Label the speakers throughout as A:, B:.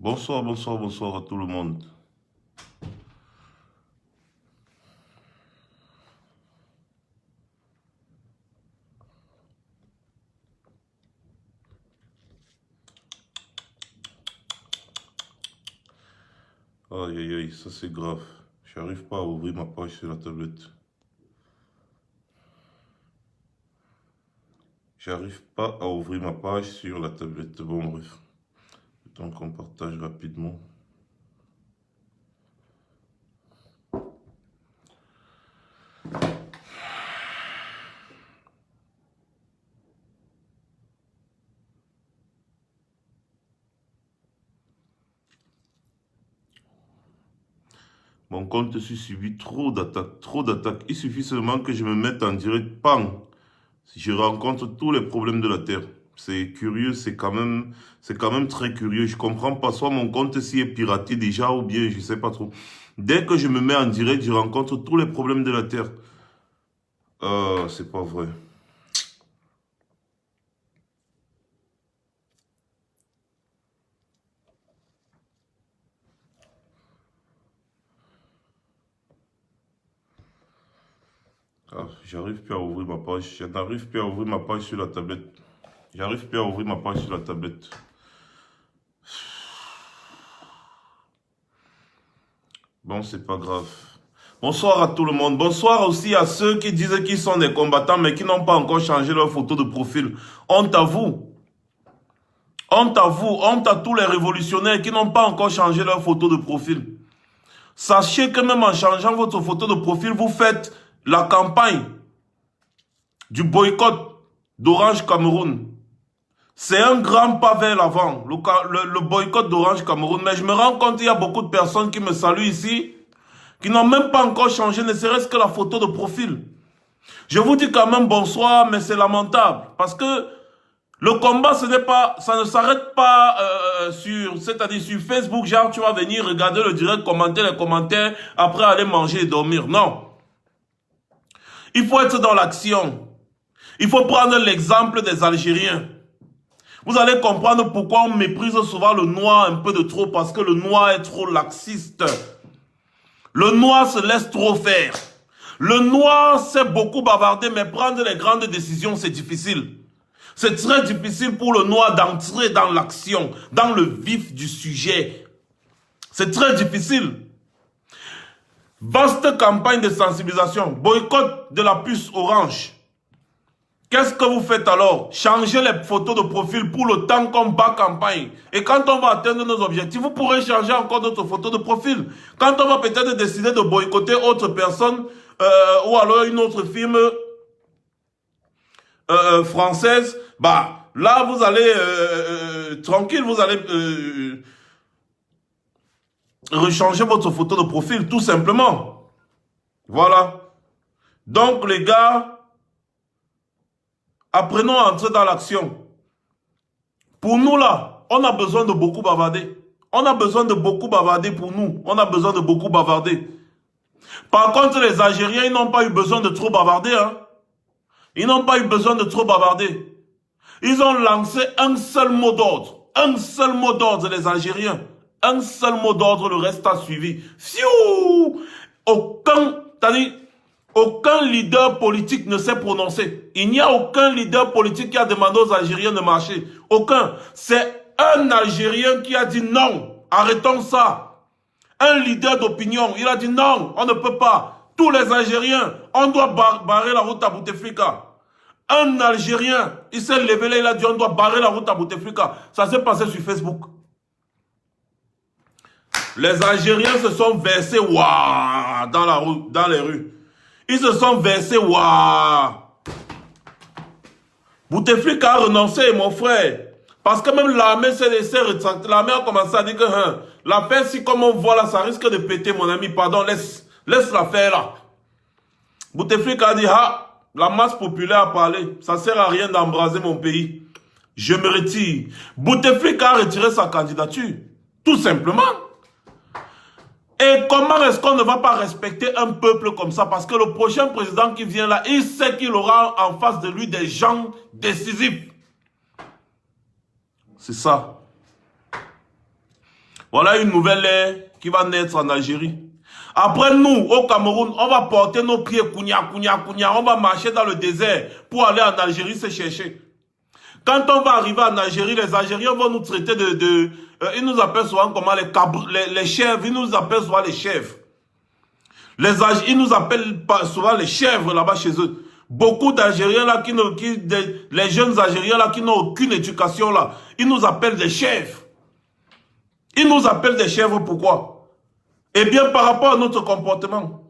A: Bonsoir, bonsoir, bonsoir à tout le monde. Aïe, aïe, aïe, ça c'est grave. J'arrive pas à ouvrir ma page sur la tablette. J'arrive pas à ouvrir ma page sur la tablette. Bon, bref. Donc, on partage rapidement. Mon compte s'est subi trop d'attaques, trop d'attaques. Il suffit seulement que je me mette en direct, pam, je rencontre tous les problèmes de la Terre. C'est curieux, c'est quand même très curieux. Je comprends pas, soit mon compte s'y est piraté déjà, ou bien je sais pas trop. Dès que je me mets en direct, je rencontre tous les problèmes de la Terre. C'est pas vrai. Ah, j'arrive plus à ouvrir ma page. Je n'arrive plus à ouvrir ma page sur la tablette. J'arrive plus à ouvrir ma page sur la tablette. Bon, c'est pas grave. Bonsoir à tout le monde. Bonsoir aussi à ceux qui disent qu'ils sont des combattants mais qui n'ont pas encore changé leur photo de profil. Honte à vous. Honte à vous. Honte à tous les révolutionnaires qui n'ont pas encore changé leur photo de profil. Sachez que même en changeant votre photo de profil, vous faites la campagne du boycott d'Orange Cameroun. C'est un grand pas vers l'avant, le boycott d'Orange Cameroun. Mais je me rends compte qu'il y a beaucoup de personnes qui me saluent ici, qui n'ont même pas encore changé, ne serait-ce que la photo de profil. Je vous dis quand même bonsoir, mais c'est lamentable. Parce que le combat, ça ne s'arrête pas c'est-à-dire sur Facebook, genre tu vas venir regarder le direct, commenter les commentaires, après aller manger et dormir. Non. Il faut être dans l'action. Il faut prendre l'exemple des Algériens. Vous allez comprendre pourquoi on méprise souvent le noir un peu de trop, parce que le noir est trop laxiste. Le noir se laisse trop faire. Le noir sait beaucoup bavarder, mais prendre les grandes décisions, c'est difficile. C'est très difficile pour le noir d'entrer dans l'action, dans le vif du sujet. C'est très difficile. Vaste campagne de sensibilisation, boycott de la puce orange. Qu'est-ce que vous faites alors? Changez les photos de profil pour le temps qu'on bat campagne. Et quand on va atteindre nos objectifs, vous pourrez changer encore notre photo de profil. Quand on va peut-être décider de boycotter autre personne ou alors une autre firme française, bah là vous allez tranquille, vous allez rechanger votre photo de profil tout simplement. Voilà. Donc les gars, apprenons à entrer dans l'action. Pour nous là, on a besoin de beaucoup bavarder. On a besoin de beaucoup bavarder pour nous. On a besoin de beaucoup bavarder. Par contre, les Algériens, ils n'ont pas eu besoin de trop bavarder. Hein. Ils n'ont pas eu besoin de trop bavarder. Ils ont lancé un seul mot d'ordre. Un seul mot d'ordre, les Algériens. Un seul mot d'ordre, le reste a suivi. Fiou! Aucun leader politique ne s'est prononcé. Il n'y a aucun leader politique qui a demandé aux Algériens de marcher. Aucun. C'est un Algérien qui a dit non. Arrêtons ça. Un leader d'opinion, il a dit non, on ne peut pas. Tous les Algériens, on doit barrer la route à Bouteflika. Un Algérien, il s'est levé là, il a dit on doit barrer la route à Bouteflika. Ça s'est passé sur Facebook. Les Algériens se sont versés dans les rues. Ils se sont versés Bouteflika a renoncé, mon frère. Parce que même l'armée s'est laissée rétracter. L'armée a commencé à dire que l'affaire, si comme on voit là, ça risque de péter, mon ami. Pardon, laisse l'affaire là. Bouteflika a dit, la masse populaire a parlé. Ça sert à rien d'embraser mon pays. Je me retire. Bouteflika a retiré sa candidature. Tout simplement. Et comment est-ce qu'on ne va pas respecter un peuple comme ça? Parce que le prochain président qui vient là, il sait qu'il aura en face de lui des gens décisifs. C'est ça. Voilà une nouvelle ère qui va naître en Algérie. Après nous, au Cameroun, on va porter nos pieds, kounia, on va marcher dans le désert pour aller en Algérie se chercher. Quand on va arriver en Algérie, les Algériens vont nous traiter ils nous appellent souvent comment les chèvres, ils nous appellent souvent les chèvres. Ils nous appellent souvent les chèvres là-bas chez eux. Beaucoup d'Algériens là, les jeunes Algériens là qui n'ont aucune éducation là, ils nous appellent des chèvres. Ils nous appellent des chèvres, pourquoi? Eh bien, par rapport à notre comportement.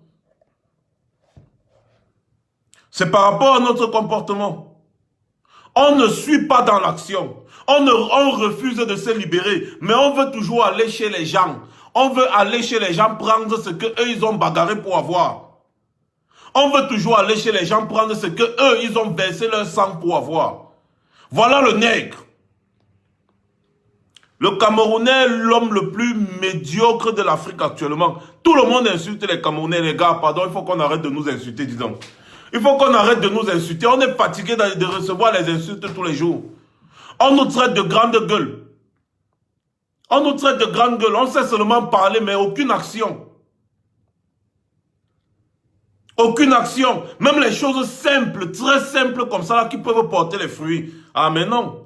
A: C'est par rapport à notre comportement. On ne suit pas dans l'action. On refuse de se libérer. Mais on veut toujours aller chez les gens. On veut aller chez les gens prendre ce qu'eux, ils ont bagarré pour avoir. On veut toujours aller chez les gens prendre ce qu'eux, ils ont versé leur sang pour avoir. Voilà le nègre. Le Camerounais est l'homme le plus médiocre de l'Afrique actuellement. Tout le monde insulte les Camerounais, les gars. Pardon, il faut qu'on arrête de nous insulter, disons. Il faut qu'on arrête de nous insulter. On est fatigué de recevoir les insultes tous les jours. On nous traite de grande gueule. On nous traite de grande gueule. On sait seulement parler, mais aucune action. Aucune action. Même les choses simples, très simples comme ça, là, qui peuvent porter les fruits. Ah, mais non.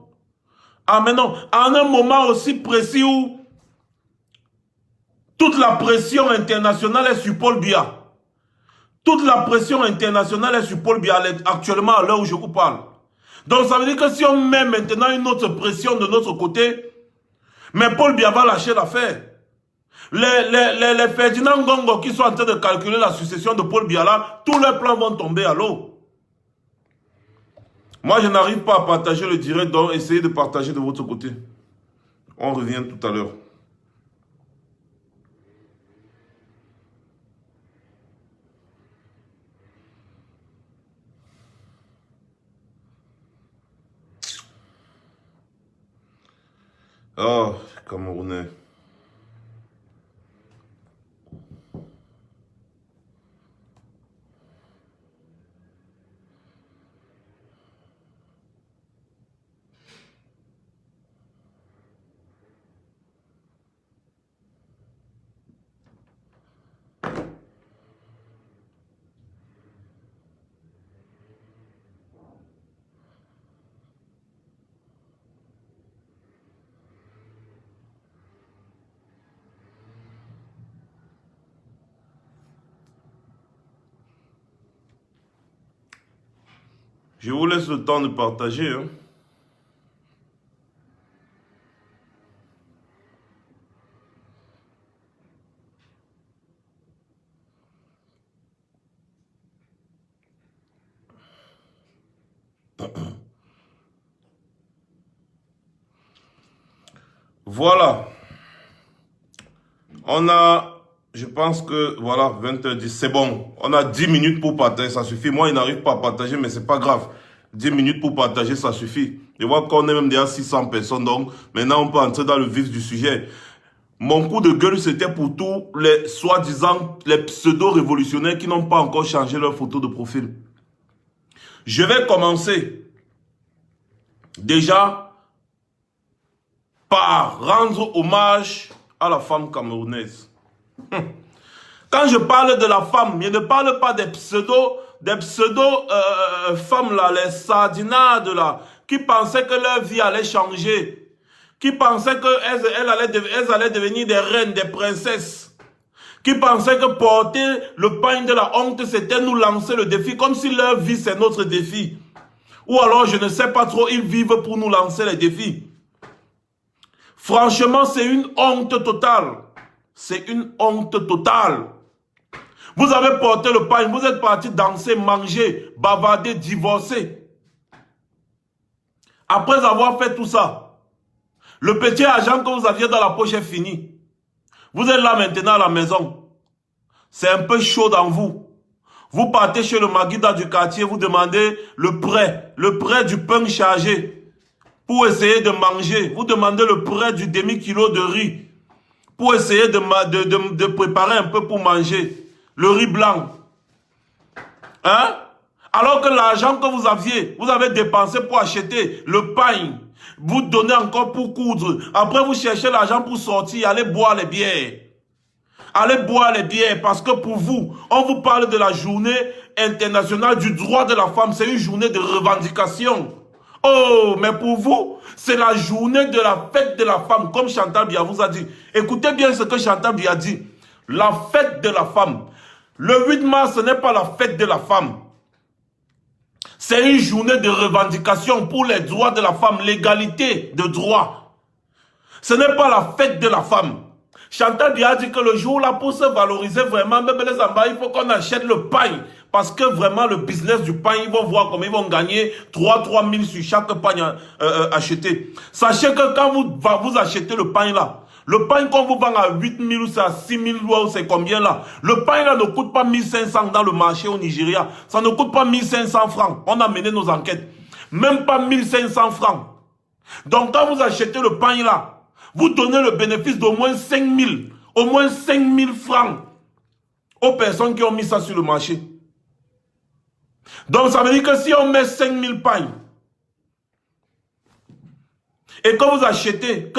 A: Ah mais non, en un moment aussi précis où toute la pression internationale est sur Paul Biya. Toute la pression internationale est sur Paul Biya actuellement à l'heure où je vous parle. Donc ça veut dire que si on met maintenant une autre pression de notre côté, mais Paul Biya va lâcher l'affaire. Les Ferdinand Ngongo qui sont en train de calculer la succession de Paul Biya là, tous leurs plans vont tomber à l'eau. Moi, je n'arrive pas à partager le direct, donc essayez de partager de votre côté. On revient tout à l'heure. Oh, Camerounais. Je vous laisse le temps de partager. Hein. Voilà. On a, je pense que, voilà, 20h10, c'est bon. On a 10 minutes pour partager, ça suffit. Moi, il n'arrive pas à partager, mais c'est pas grave. 10 minutes pour partager, ça suffit. Je vois qu'on est même déjà 600 personnes, donc maintenant on peut entrer dans le vif du sujet. Mon coup de gueule, c'était pour tous les soi-disant, les pseudo-révolutionnaires qui n'ont pas encore changé leur photo de profil. Je vais commencer déjà par rendre hommage à la femme camerounaise. Quand je parle de la femme, je ne parle pas des pseudo femmes là, les sardinades là, qui pensaient que leur vie allait changer, qui pensaient qu'elles allaient devenir des reines, des princesses, qui pensaient que porter le pagne de la honte, c'était nous lancer le défi, comme si leur vie c'est notre défi. Ou alors, je ne sais pas trop, ils vivent pour nous lancer les défis. Franchement, c'est une honte totale. C'est une honte totale. Vous avez porté le pain, vous êtes parti danser, manger, bavarder, divorcer. Après avoir fait tout ça, le petit argent que vous aviez dans la poche est fini. Vous êtes là maintenant à la maison. C'est un peu chaud dans vous. Vous partez chez le Maguida du quartier, vous demandez le prêt du pain chargé pour essayer de manger. Vous demandez le prêt du demi-kilo de riz pour essayer de préparer un peu pour manger. Le riz blanc. Hein? Alors que l'argent que vous avez dépensé pour acheter le pain, Vous donnez encore pour coudre. Après, vous cherchez l'argent pour sortir, allez boire les bières. Allez boire les bières parce que pour vous, on vous parle de la journée internationale du droit de la femme. C'est une journée de revendication. Oh, mais pour vous, c'est la journée de la fête de la femme, comme Chantal Biya vous a dit. Écoutez bien ce que Chantal Biya dit. La fête de la femme. Le 8 mars, ce n'est pas la fête de la femme. C'est une journée de revendication pour les droits de la femme, l'égalité de droits. Ce n'est pas la fête de la femme. Chantal Biya dit que le jour là, pour se valoriser vraiment, il faut qu'on achète le pain. Parce que vraiment, le business du pain, ils vont voir comment ils vont gagner 3 000 sur chaque pain acheté. Sachez que quand vous achetez le pain là, le pain qu'on vous vend à 8 000 ou à 6 000 c'est combien là? Le pain là ne coûte pas 1 500 dans le marché au Nigeria. Ça ne coûte pas 1 500 francs. On a mené nos enquêtes. Même pas 1 500 francs. Donc quand vous achetez le pain là, vous donnez le bénéfice d'au moins 5 000. Au moins 5 000 francs aux personnes qui ont mis ça sur le marché. Donc ça veut dire que si on met 5 000 pains et que vous achetez,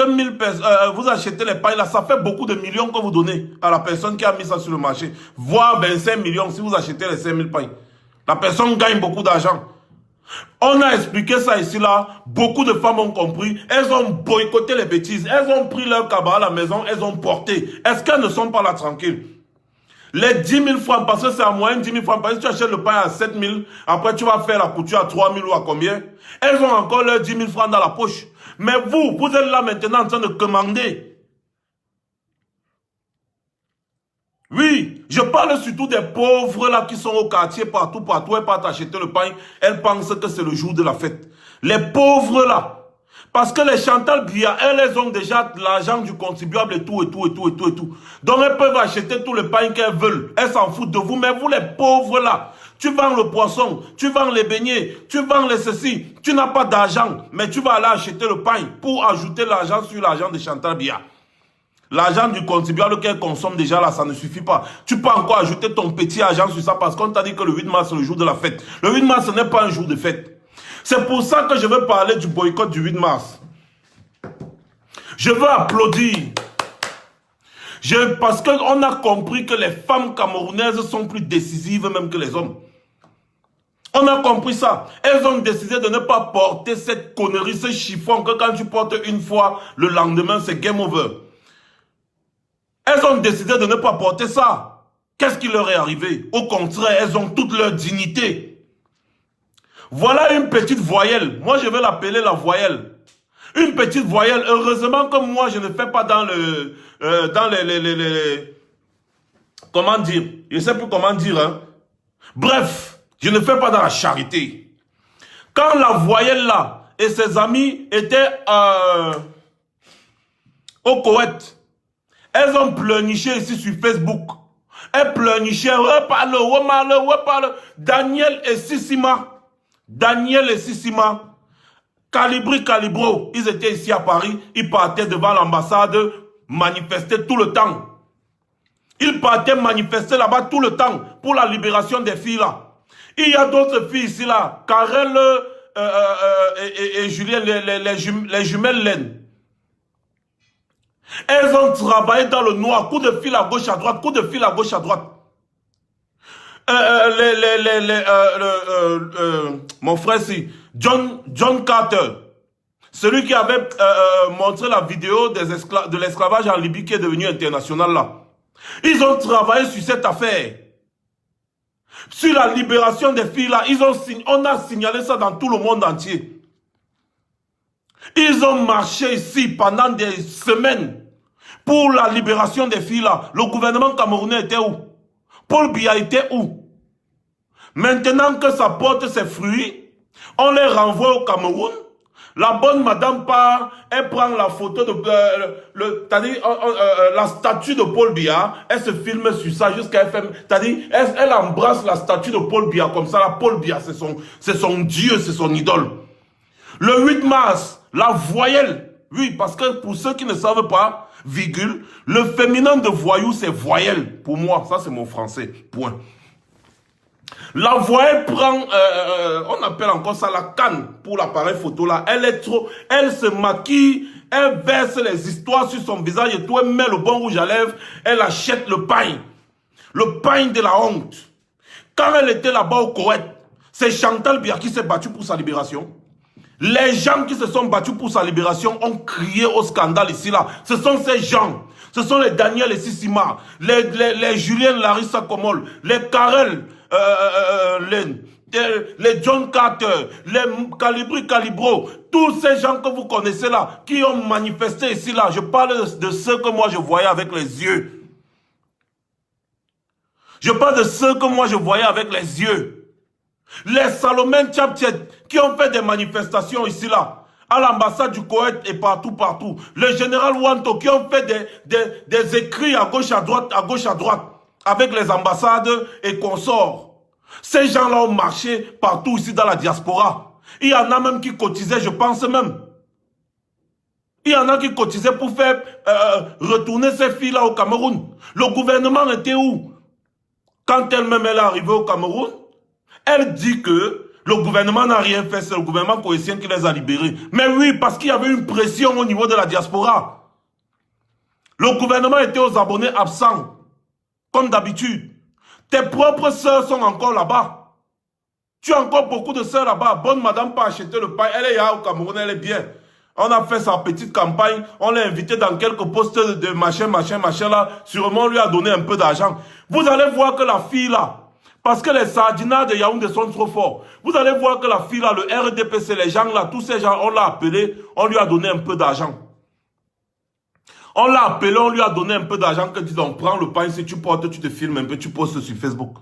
A: vous achetez les pains là, ça fait beaucoup de millions que vous donnez à la personne qui a mis ça sur le marché. Voire 25 millions si vous achetez les 5 000 pains. La personne gagne beaucoup d'argent. On a expliqué ça ici là, beaucoup de femmes ont compris, elles ont boycotté les bêtises, elles ont pris leur cabas à la maison, elles ont porté. Est-ce qu'elles ne sont pas là tranquilles? Les 10 000 francs, parce que c'est en moyenne 10 000 francs, parce que tu achètes le pain à 7 000, après tu vas faire la couture à 3 000 ou à combien? Elles ont encore leurs 10 000 francs dans la poche. Mais vous êtes là maintenant en train de commander. Oui, je parle surtout des pauvres là qui sont au quartier, partout, elles partent acheter le pain, elles pensent que c'est le jour de la fête. Les pauvres là. Parce que les Chantal Biya, elles ont déjà l'argent du contribuable et tout. Donc elles peuvent acheter tout le pain qu'elles veulent. Elles s'en foutent de vous. Mais vous les pauvres là, tu vends le poisson, tu vends les beignets, tu vends les ceci. Tu n'as pas d'argent, mais tu vas aller acheter le pain pour ajouter l'argent sur l'argent de Chantal Biya. L'argent du contribuable qu'elle consomme déjà là, ça ne suffit pas. Tu peux encore ajouter ton petit argent sur ça parce qu'on t'a dit que le 8 mars c'est le jour de la fête. Le 8 mars ce n'est pas un jour de fête. C'est pour ça que je veux parler du boycott du 8 mars. Je veux applaudir. Parce qu'on a compris que les femmes camerounaises sont plus décisives même que les hommes. On a compris ça. Elles ont décidé de ne pas porter cette connerie, ce chiffon que quand tu portes une fois, le lendemain c'est game over. Elles ont décidé de ne pas porter ça. Qu'est-ce qui leur est arrivé? Au contraire, elles ont toute leur dignité. Voilà une petite voyelle. Moi, je vais l'appeler la voyelle. Une petite voyelle. Heureusement que moi, je ne fais pas dans le... comment dire? Je ne sais plus comment dire. Hein. Bref, je ne fais pas dans la charité. Quand la voyelle là et ses amis étaient au Koweït, elles ont pleurniché ici sur Facebook. Elles pleurnichaient. Reparle. Daniel et Sissima, Calibro, ils étaient ici à Paris, ils partaient devant l'ambassade manifester tout le temps. Ils partaient manifester là-bas tout le temps pour la libération des filles là. Il y a d'autres filles ici là, Karel et Julien, les jumelles laines. Elles ont travaillé dans le noir, coup de fil à gauche à droite, coup de fil à gauche à droite. Mon frère, c'est John Carter, celui qui avait montré la vidéo de l'esclavage en Libye qui est devenu international là. Ils ont travaillé sur cette affaire. Sur la libération des filles là, on a signalé ça dans tout le monde entier. Ils ont marché ici pendant des semaines pour la libération des filles là. Le gouvernement camerounais était où? Paul Biya était où? Maintenant que ça porte ses fruits, on les renvoie au Cameroun. La bonne madame part, elle prend la photo de la statue de Paul Biya, elle se filme sur ça jusqu'à elle embrasse la statue de Paul Biya comme ça. La Paul Biya, c'est son Dieu, c'est son idole. Le 8 mars, la voyelle, oui, parce que pour ceux qui ne savent pas, virgule, le féminin de voyou, c'est voyelle. Pour moi, ça c'est mon français, point. La voix, elle prend, on appelle encore ça la canne pour l'appareil photo là. Elle est trop, elle se maquille, elle verse les histoires sur son visage et tout, elle met le bon rouge à lèvres, elle achète le pain de la honte. Quand elle était là-bas au Koweït, c'est Chantal Biya qui s'est battue pour sa libération. Les gens qui se sont battus pour sa libération ont crié au scandale ici là. Ce sont ces gens. Ce sont les Daniel et Sissima, les Julien Larissa Komol, les Karel, les John Carter, les Calibro, tous ces gens que vous connaissez là, qui ont manifesté ici là. Je parle de ceux que moi je voyais avec les yeux. Je parle de ceux que moi je voyais avec les yeux. Les Salomon Tchaptiet qui ont fait des manifestations ici là. À l'ambassade du Koweït et partout. Le général Wanto qui ont fait des écrits à gauche à droite, avec les ambassades et consorts. Ces gens-là ont marché partout ici dans la diaspora. Il y en a même qui cotisaient, je pense même. Il y en a qui cotisaient pour faire retourner ces filles-là au Cameroun. Le gouvernement était où? Quand elle-même est arrivée au Cameroun, elle dit que le gouvernement n'a rien fait, c'est le gouvernement coïtien qui les a libérés. Mais oui, parce qu'il y avait une pression au niveau de la diaspora. Le gouvernement était aux abonnés absents, comme d'habitude. Tes propres sœurs sont encore là-bas. Tu as encore beaucoup de sœurs là-bas. Bonne madame pas acheter le pain. Elle est là au Cameroun, elle est bien. On a fait sa petite campagne. On l'a invité dans quelques postes de machin là. Sûrement, on lui a donné un peu d'argent. Vous allez voir que la fille là, parce que les sardinats de Yaoundé sont trop forts. Vous allez voir que la fille là, le RDPC, les gens là, tous ces gens, on l'a appelé, on lui a donné un peu d'argent. On l'a appelé, on lui a donné un peu d'argent, que disons, prends le pain, si tu portes, tu te filmes un peu, tu postes sur Facebook.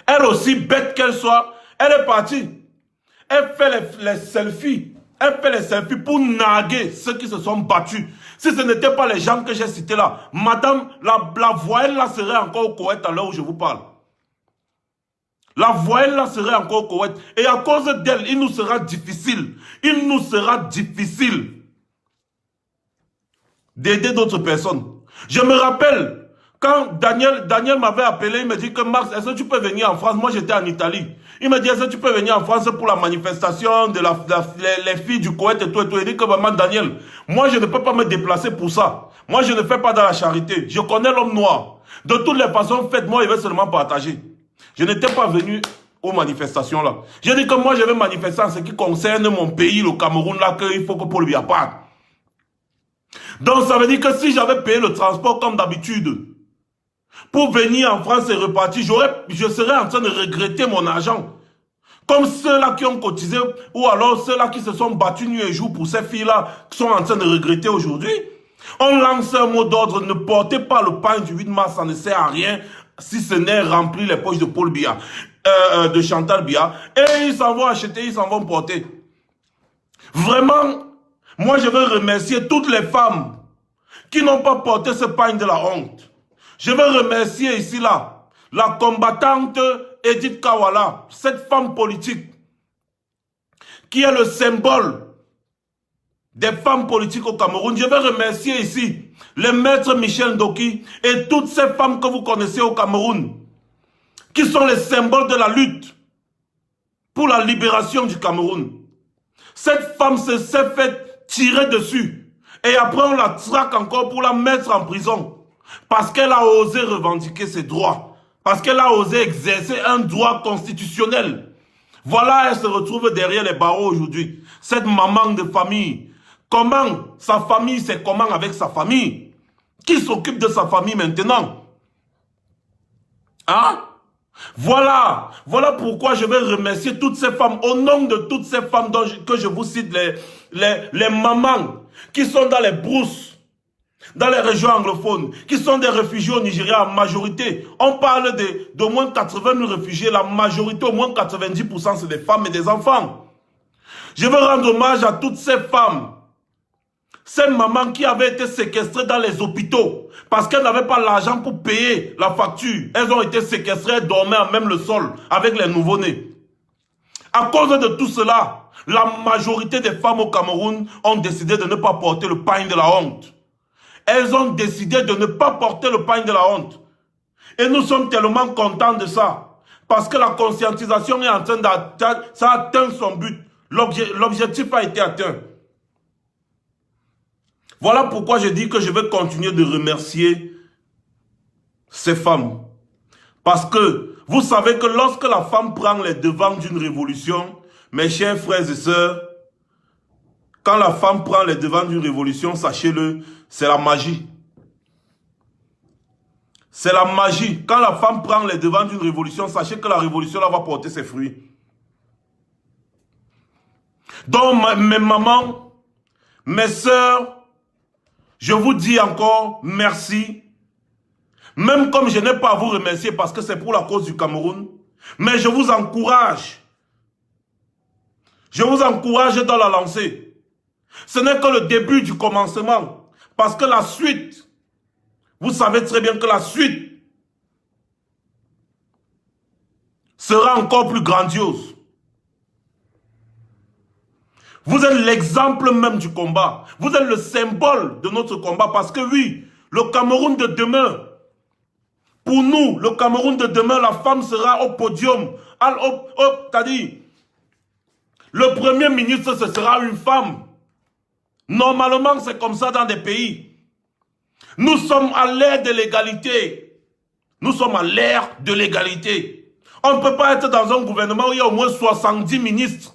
A: Elle aussi, bête qu'elle soit, elle est partie. Elle fait les selfies. Elle fait les selfies pour narguer ceux qui se sont battus. Si ce n'était pas les gens que j'ai cités là, madame, la voyelle là serait encore au Koweït à l'heure où je vous parle. La voyelle là serait encore au Koweït. Et à cause d'elle, il nous sera difficile d'aider d'autres personnes. Je me rappelle, quand Daniel m'avait appelé, il me dit que Max, est-ce que tu peux venir en France? Moi j'étais en Italie. Il me dit, est-ce que tu peux venir en France pour la manifestation de les filles du Koweït et tout et tout. Il dit que maman Daniel, moi je ne peux pas me déplacer pour ça. Moi je ne fais pas dans la charité. Je connais l'homme noir. De toutes les façons, faites-moi, il va seulement partager. Je n'étais pas venu aux manifestations là. J'ai dit que moi je vais manifester en ce qui concerne mon pays, le Cameroun là, qu'il faut que Paul Biya parte. Donc ça veut dire que si j'avais payé le transport comme d'habitude, pour venir en France et repartir, je serais en train de regretter mon argent. Comme ceux-là qui ont cotisé, ou alors ceux-là qui se sont battus nuit et jour pour ces filles-là, qui sont en train de regretter aujourd'hui. On lance un mot d'ordre, ne portez pas le pain du 8 mars, ça ne sert à rien. Si ce n'est remplir les poches de Paul Biya, de Chantal Biya, et ils s'en vont acheter, ils s'en vont porter. Vraiment, moi je veux remercier toutes les femmes qui n'ont pas porté ce pain de la honte. Je veux remercier ici là, la combattante Edith Kawala, cette femme politique, qui est le symbole des femmes politiques au Cameroun. Je veux remercier ici le maître Michel Ndoki et toutes ces femmes que vous connaissez au Cameroun, qui sont les symboles de la lutte pour la libération du Cameroun. Cette femme s'est fait tirer dessus et après on la traque encore pour la mettre en prison parce qu'elle a osé revendiquer ses droits, parce qu'elle a osé exercer un droit constitutionnel. Voilà, elle se retrouve derrière les barreaux aujourd'hui. Cette maman de famille. Comment sa famille, c'est comment avec sa famille? Qui s'occupe de sa famille maintenant? Hein? Voilà pourquoi je vais remercier toutes ces femmes, au nom de toutes ces femmes que je vous cite, les mamans qui sont dans les brousses, dans les régions anglophones, qui sont des réfugiés au Nigeria en majorité. On parle d'au moins 80 000 réfugiés, la majorité, au moins 90%, c'est des femmes et des enfants. Je veux rendre hommage à toutes ces femmes, ces mamans qui avaient été séquestrées dans les hôpitaux parce qu'elles n'avaient pas l'argent pour payer la facture. Elles ont été séquestrées, dormaient à même le sol avec les nouveau-nés. À cause de tout cela, la majorité des femmes au Cameroun ont décidé de ne pas porter le pain de la honte. Elles ont décidé de ne pas porter le pain de la honte. Et nous sommes tellement contents de ça. Parce que la conscientisation est en train d'atteindre, ça a atteint son but. L'objectif a été atteint. Voilà pourquoi je dis que je vais continuer de remercier ces femmes. Parce que vous savez que lorsque la femme prend les devants d'une révolution, mes chers frères et sœurs, quand la femme prend les devants d'une révolution, sachez-le, c'est la magie. C'est la magie. Quand la femme prend les devants d'une révolution, sachez que la révolution là va porter ses fruits. Donc mes mamans, mes sœurs, je vous dis encore merci. Même comme je n'ai pas à vous remercier parce que c'est pour la cause du Cameroun. Mais je vous encourage. Je vous encourage dans la lancée. Ce n'est que le début du commencement. Parce que la suite, vous savez très bien que la suite sera encore plus grandiose. Vous êtes l'exemple même du combat. Vous êtes le symbole de notre combat. Parce que oui, le Cameroun de demain, pour nous, le Cameroun de demain, la femme sera au podium. C'est-à-dire, le premier ministre, ce sera une femme. Normalement, c'est comme ça dans des pays. Nous sommes à l'ère de l'égalité. Nous sommes à l'ère de l'égalité. On ne peut pas être dans un gouvernement où il y a au moins 70 ministres.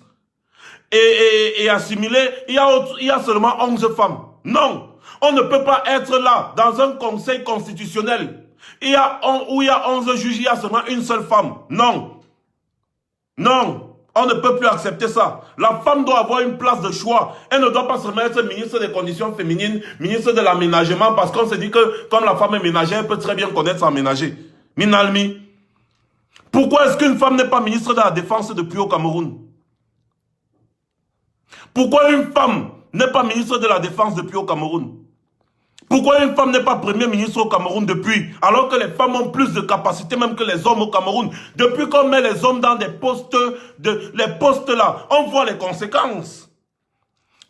A: Et assimilés, il y a seulement 11 femmes. Non, on ne peut pas être là, dans un conseil constitutionnel. Où il y a 11 juges, il y a seulement une seule femme. Non. Non. On ne peut plus accepter ça. La femme doit avoir une place de choix. Elle ne doit pas seulement être ministre des conditions féminines, ministre de l'aménagement, parce qu'on se dit que comme la femme est ménagère, elle peut très bien connaître s'aménager. Minalmi. Pourquoi est-ce qu'une femme n'est pas ministre de la Défense depuis au Cameroun? Pourquoi une femme n'est pas ministre de la Défense depuis au Cameroun? Pourquoi une femme n'est pas premier ministre au Cameroun depuis, alors que les femmes ont plus de capacités même que les hommes au Cameroun? Depuis qu'on met les hommes dans des postes, les postes là, on voit les conséquences.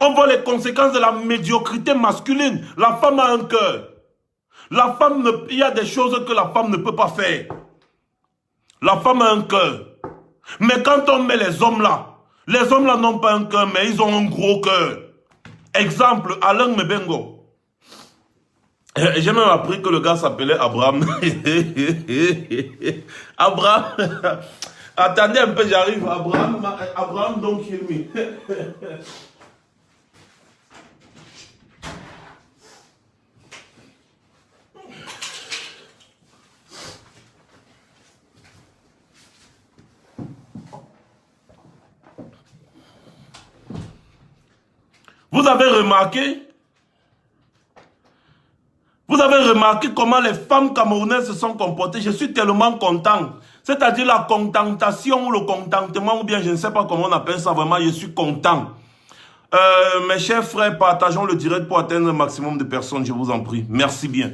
A: On voit les conséquences de la médiocrité masculine. La femme a un cœur. La femme, il y a des choses que la femme ne peut pas faire. La femme a un cœur. Mais quand on met les hommes là n'ont pas un cœur, mais ils ont un gros cœur. Exemple, Alain Mebengo. J'ai même appris que le gars s'appelait Abraham. Abraham. Attendez un peu, j'arrive. Abraham, don't kill me. Vous avez remarqué comment les femmes camerounaises se sont comportées. Je suis tellement content. C'est-à-dire la contentation ou le contentement, ou bien je ne sais pas comment on appelle ça vraiment, je suis content. Mes chers frères, partageons le direct pour atteindre un maximum de personnes, je vous en prie. Merci bien.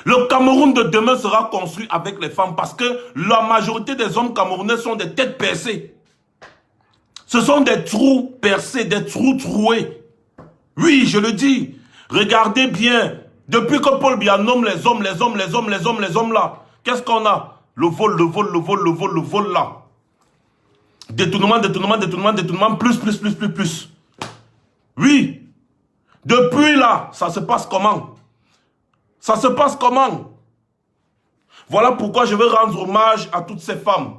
A: Le Cameroun de demain sera construit avec les femmes parce que la majorité des hommes camerounais sont des têtes percées. Ce sont des trous percés, des trous troués. Oui, je le dis. Regardez bien. Depuis que Paul Biya nomme les hommes là. Qu'est-ce qu'on a? Le vol là. Détournement, plus. Oui. Depuis là, ça se passe comment? Ça se passe comment? Voilà pourquoi je veux rendre hommage à toutes ces femmes.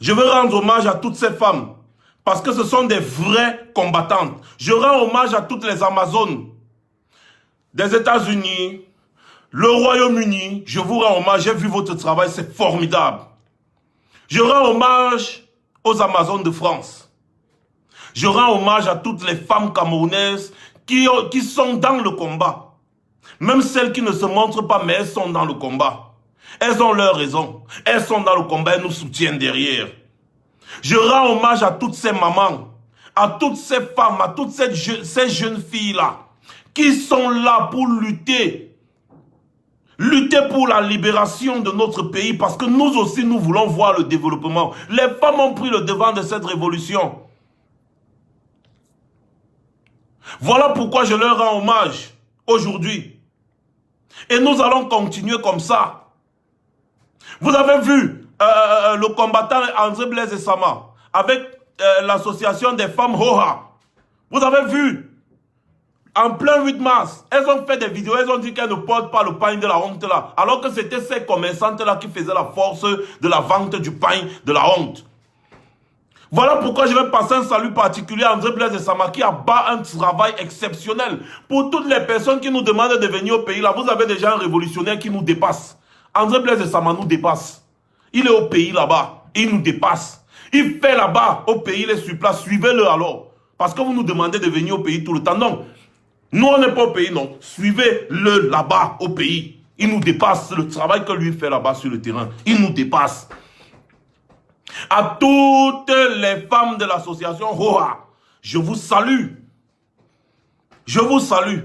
A: Je veux rendre hommage à toutes ces femmes. Parce que ce sont des vraies combattantes. Je rends hommage à toutes les Amazones des États-Unis, le Royaume-Uni. Je vous rends hommage, j'ai vu votre travail, c'est formidable. Je rends hommage aux Amazones de France. Je rends hommage à toutes les femmes camerounaises qui sont dans le combat. Même celles qui ne se montrent pas, mais elles sont dans le combat. Elles ont leur raison. Elles sont dans le combat, elles nous soutiennent derrière. Je rends hommage à toutes ces mamans, à toutes ces femmes, à toutes ces jeunes filles-là, qui sont là pour lutter. Lutter pour la libération de notre pays, parce que nous aussi, nous voulons voir le développement. Les femmes ont pris le devant de cette révolution. Voilà pourquoi je leur rends hommage aujourd'hui. Et nous allons continuer comme ça. Vous avez vu le combattant André Blaise Essama avec l'association des femmes Hoha. Vous avez vu, en plein 8 mars, elles ont fait des vidéos, elles ont dit qu'elles ne portent pas le pain de la honte là. Alors que c'était ces commerçantes là qui faisaient la force de la vente du pain de la honte. Voilà pourquoi je vais passer un salut particulier à André Blaise Essama qui abat un travail exceptionnel. Pour toutes les personnes qui nous demandent de venir au pays, là, vous avez déjà un révolutionnaire qui nous dépasse. André Blaise Essama nous dépasse. Il est au pays là-bas, il nous dépasse. Il fait là-bas, au pays, il est sur place, suivez-le alors. Parce que vous nous demandez de venir au pays tout le temps. Non, nous on n'est pas au pays, non. Suivez-le là-bas, au pays. Il nous dépasse, le travail que lui fait là-bas sur le terrain, il nous dépasse. À toutes les femmes de l'association Hoha, je vous salue. Je vous salue.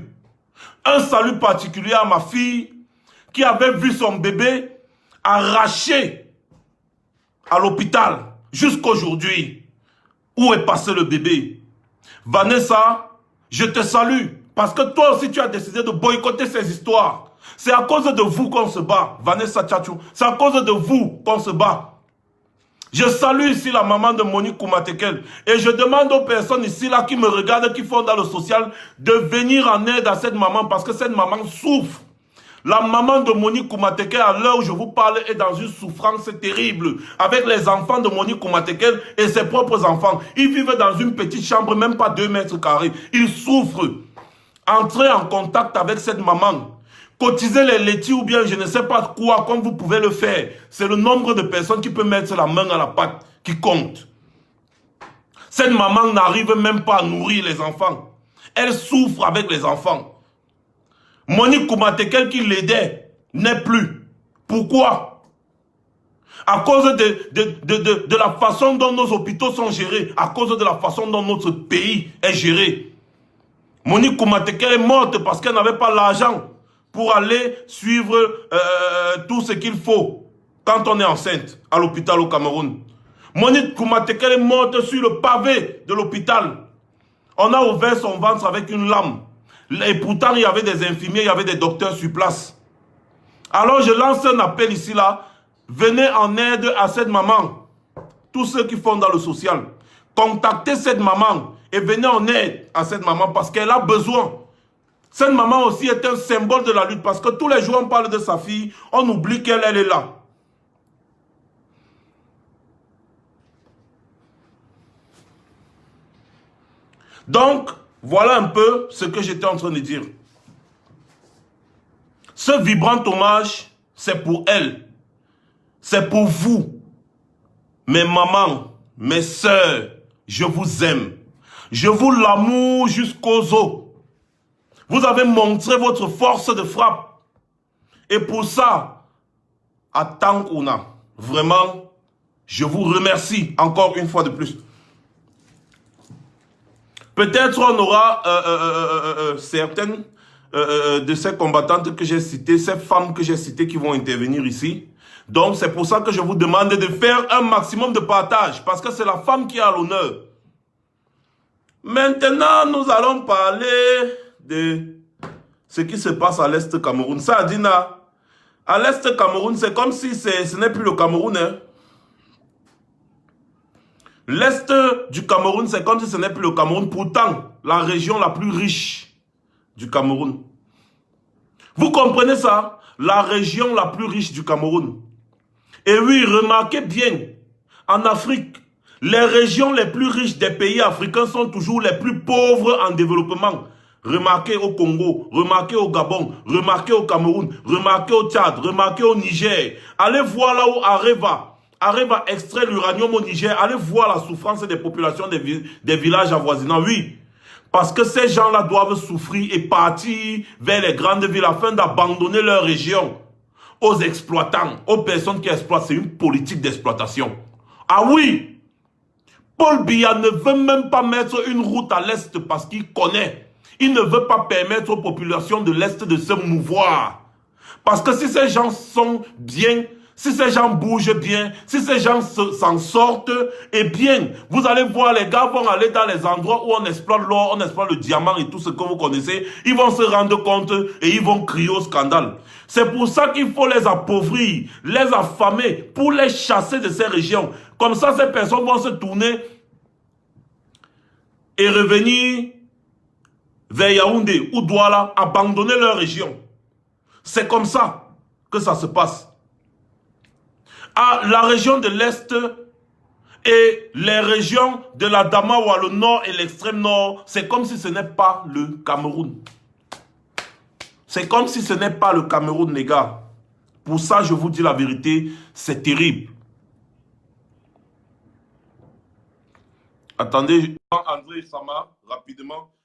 A: Un salut particulier à ma fille qui avait vu son bébé arraché à l'hôpital jusqu'aujourd'hui. Où est passé le bébé? Vanessa, je te salue parce que toi aussi tu as décidé de boycotter ces histoires. C'est à cause de vous qu'on se bat, Vanessa Tchatchou. C'est à cause de vous qu'on se bat. Je salue ici la maman de Monique Koumatekel et je demande aux personnes ici là qui me regardent, qui font dans le social, de venir en aide à cette maman parce que cette maman souffre. La maman de Monique Koumatekel, à l'heure où je vous parle, est dans une souffrance terrible avec les enfants de Monique Koumatekel et ses propres enfants. Ils vivent dans une petite chambre, même pas 2 mètres carrés. Ils souffrent. Entrez en contact avec cette maman. Cotiser les laitiers ou bien je ne sais pas quoi, comme vous pouvez le faire. C'est le nombre de personnes qui peut mettre la main à la pâte qui compte. Cette maman n'arrive même pas à nourrir les enfants. Elle souffre avec les enfants. Monique Koumatekel qui l'aidait n'est plus. Pourquoi? À cause de la façon dont nos hôpitaux sont gérés, à cause de la façon dont notre pays est géré. Monique Koumatekel est morte parce qu'elle n'avait pas l'argent pour aller suivre tout ce qu'il faut quand on est enceinte à l'hôpital au Cameroun. Monique Koumatekel est morte sur le pavé de l'hôpital. On a ouvert son ventre avec une lame. Et pourtant, il y avait des infirmiers, il y avait des docteurs sur place. Alors, je lance un appel ici, là. Venez en aide à cette maman. Tous ceux qui font dans le social. Contactez cette maman et venez en aide à cette maman parce qu'elle a besoin. Cette maman aussi est un symbole de la lutte parce que tous les jours on parle de sa fille, on oublie qu'elle est là. Donc, voilà un peu ce que j'étais en train de dire. Ce vibrant hommage, c'est pour elle. C'est pour vous. Mes mamans, mes sœurs, je vous aime. Je vous l'amour jusqu'aux os. Vous avez montré votre force de frappe. Et pour ça, à Tankouna, vraiment, je vous remercie encore une fois de plus. Peut-être on aura certaines de ces combattantes que j'ai citées, ces femmes que j'ai citées qui vont intervenir ici. Donc c'est pour ça que je vous demande de faire un maximum de partage, parce que c'est la femme qui a l'honneur. Maintenant, nous allons parler de ce qui se passe à l'Est Cameroun. Ça, Adina, à l'Est Cameroun, c'est comme si ce n'est plus le Cameroun. Hein. L'Est du Cameroun, c'est comme si ce n'est plus le Cameroun. Pourtant, la région la plus riche du Cameroun. Vous comprenez ça? La région la plus riche du Cameroun. Et oui, remarquez bien, en Afrique, les régions les plus riches des pays africains sont toujours les plus pauvres en développement. Remarquez au Congo, remarquez au Gabon, remarquez au Cameroun, remarquez au Tchad, remarquez au Niger. Allez voir là où Areva extrait l'uranium au Niger. Allez voir la souffrance des populations des villages avoisinants. Oui, parce que ces gens-là doivent souffrir et partir vers les grandes villes afin d'abandonner leur région aux exploitants, aux personnes qui exploitent. C'est une politique d'exploitation. Ah oui, Paul Biya ne veut même pas mettre une route à l'Est parce qu'il connaît. Il ne veut pas permettre aux populations de l'Est de se mouvoir. Parce que si ces gens sont bien, Si ces gens bougent bien, si ces gens s'en sortent, eh bien, vous allez voir, les gars vont aller dans les endroits où on exploite l'or, on exploite le diamant et tout ce que vous connaissez. Ils vont se rendre compte et ils vont crier au scandale. C'est pour ça qu'il faut les appauvrir, les affamer, pour les chasser de ces régions. Comme ça, ces personnes vont se tourner et revenir vers Yaoundé ou Douala, abandonner leur région. C'est comme ça que ça se passe. À la région de l'Est et les régions de la Damawa, le nord et l'extrême nord, c'est comme si ce n'est pas le Cameroun. C'est comme si ce n'est pas le Cameroun, les gars. Pour ça, je vous dis la vérité, c'est terrible. Attendez, André Sama, rapidement.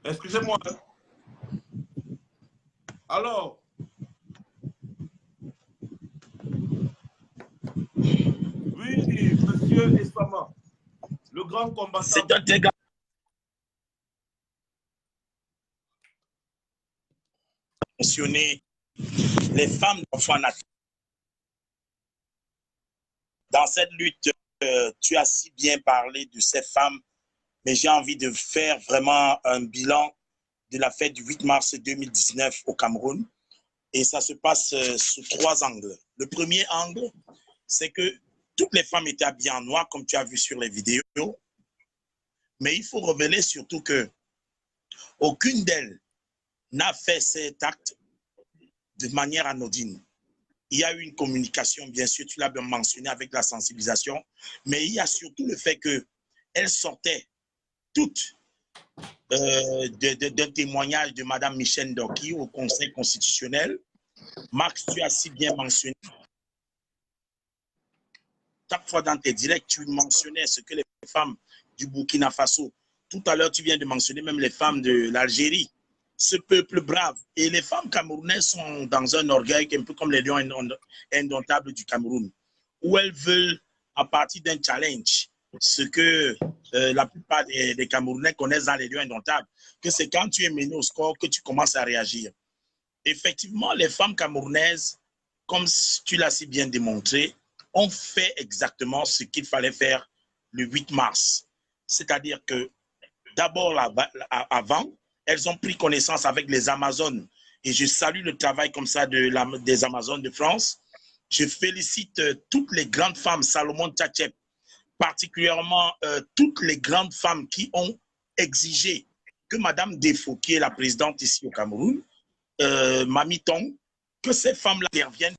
A: Excusez-moi. Alors, oui, monsieur Esama, le grand combattant.
B: C'est un dégât. Mentionner les femmes d'Orphanat. Dans cette lutte, tu as si bien parlé de ces femmes, mais j'ai envie de faire vraiment un bilan de la fête du 8 mars 2019 au Cameroun. Et ça se passe sous 3 angles. Le premier angle, c'est que toutes les femmes étaient habillées en noir, comme tu as vu sur les vidéos. Mais il faut révéler surtout que aucune d'elles n'a fait cet acte de manière anodine. Il y a eu une communication, bien sûr, tu l'as bien mentionné avec la sensibilisation, mais il y a surtout le fait qu'elles sortaient toutes d'un témoignage de Mme Michel Ndoki au Conseil constitutionnel. Max, tu as si bien mentionné. Chaque fois dans tes directs, tu mentionnais ce que les femmes du Burkina Faso, tout à l'heure, tu viens de mentionner même les femmes de l'Algérie, ce peuple brave. Et les femmes camerounaises sont dans un orgueil un peu comme les lions indomptables du Cameroun, où elles veulent, à partir d'un challenge, ce que la plupart des Camerounais connaissent dans les lions indomptables, que c'est quand tu es mené au score que tu commences à réagir. Effectivement, les femmes camerounaises, comme tu l'as si bien démontré, ont fait exactement ce qu'il fallait faire le 8 mars. C'est-à-dire que d'abord, avant, elles ont pris connaissance avec les Amazones. Et je salue le travail comme ça des Amazones de France. Je félicite toutes les grandes femmes, Salomon Tchatchep, particulièrement toutes les grandes femmes qui ont exigé que Mme Defo, qui est la présidente ici au Cameroun, Mami Tong, que ces femmes-là interviennent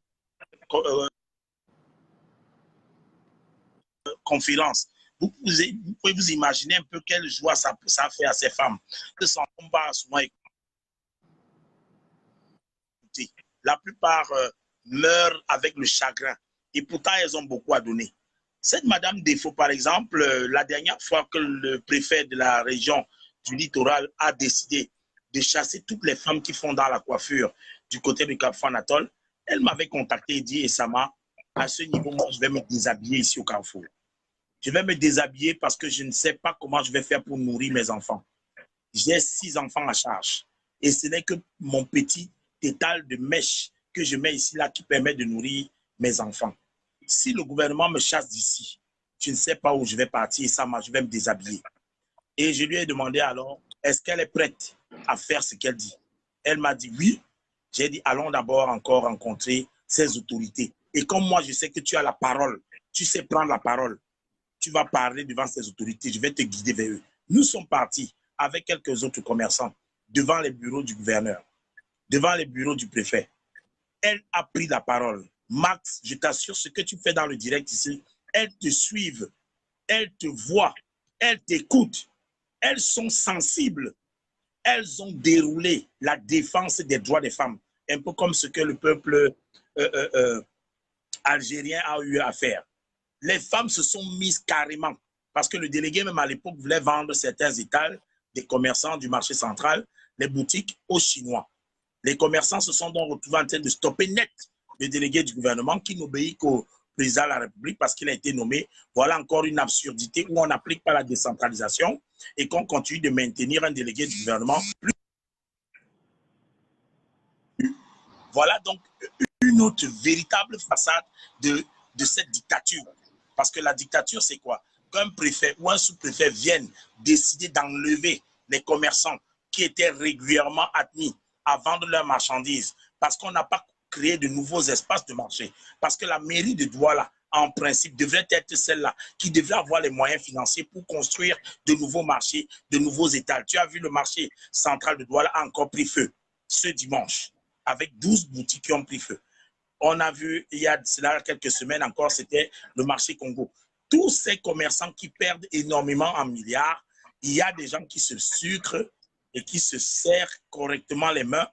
B: conférence. Vous pouvez vous imaginer un peu quelle joie ça fait à ces femmes. Que son combat souvent écouté. La plupart meurent avec le chagrin et pourtant elles ont beaucoup à donner. Cette Madame Defo, par exemple, la dernière fois que le préfet de la région du littoral a décidé de chasser toutes les femmes qui font dans la coiffure du côté du Cap Fanatol, elle m'avait contacté et dit, Esama, à ce niveau, moi, je vais me déshabiller ici au Carrefour. Je vais me déshabiller parce que je ne sais pas comment je vais faire pour nourrir mes enfants. J'ai 6 enfants à charge. Et ce n'est que mon petit étal de mèche que je mets ici, là, qui permet de nourrir mes enfants. Si le gouvernement me chasse d'ici, je ne sais pas où je vais partir, je vais me déshabiller. Et je lui ai demandé alors, est-ce qu'elle est prête à faire ce qu'elle dit? Elle m'a dit oui. J'ai dit, allons d'abord encore rencontrer ces autorités. Et comme moi, je sais que tu as la parole, tu sais prendre la parole, tu vas parler devant ces autorités, je vais te guider vers eux. Nous sommes partis avec quelques autres commerçants devant les bureaux du gouverneur, devant les bureaux du préfet. Elle a pris la parole. Max, je t'assure, ce que tu fais dans le direct ici, elles te suivent, elles te voient, elles t'écoutent, elles sont sensibles. Elles ont déroulé la défense des droits des femmes, un peu comme ce que le peuple algérien a eu à faire. Les femmes se sont mises carrément, parce que le délégué même à l'époque voulait vendre certains étals des commerçants du marché central, les boutiques aux Chinois. Les commerçants se sont donc retrouvés en train de stopper net le délégué du gouvernement qui n'obéit qu'au président de la République parce qu'il a été nommé. Voilà encore une absurdité où on n'applique pas la décentralisation et qu'on continue de maintenir un délégué du gouvernement. Voilà donc une autre véritable façade de cette dictature. Parce que la dictature, c'est quoi? Qu'un préfet ou un sous-préfet vienne décider d'enlever les commerçants qui étaient régulièrement admis à vendre leurs marchandises parce qu'on n'a pas créé de nouveaux espaces de marché. Parce que la mairie de Douala, en principe, devrait être celle-là qui devrait avoir les moyens financiers pour construire de nouveaux marchés, de nouveaux étals. Tu as vu le marché central de Douala a encore pris feu ce dimanche, avec 12 boutiques qui ont pris feu. On a vu, il y a cela quelques semaines encore, c'était le marché Congo. Tous ces commerçants qui perdent énormément en milliards, il y a des gens qui se sucrent et qui se serrent correctement les mains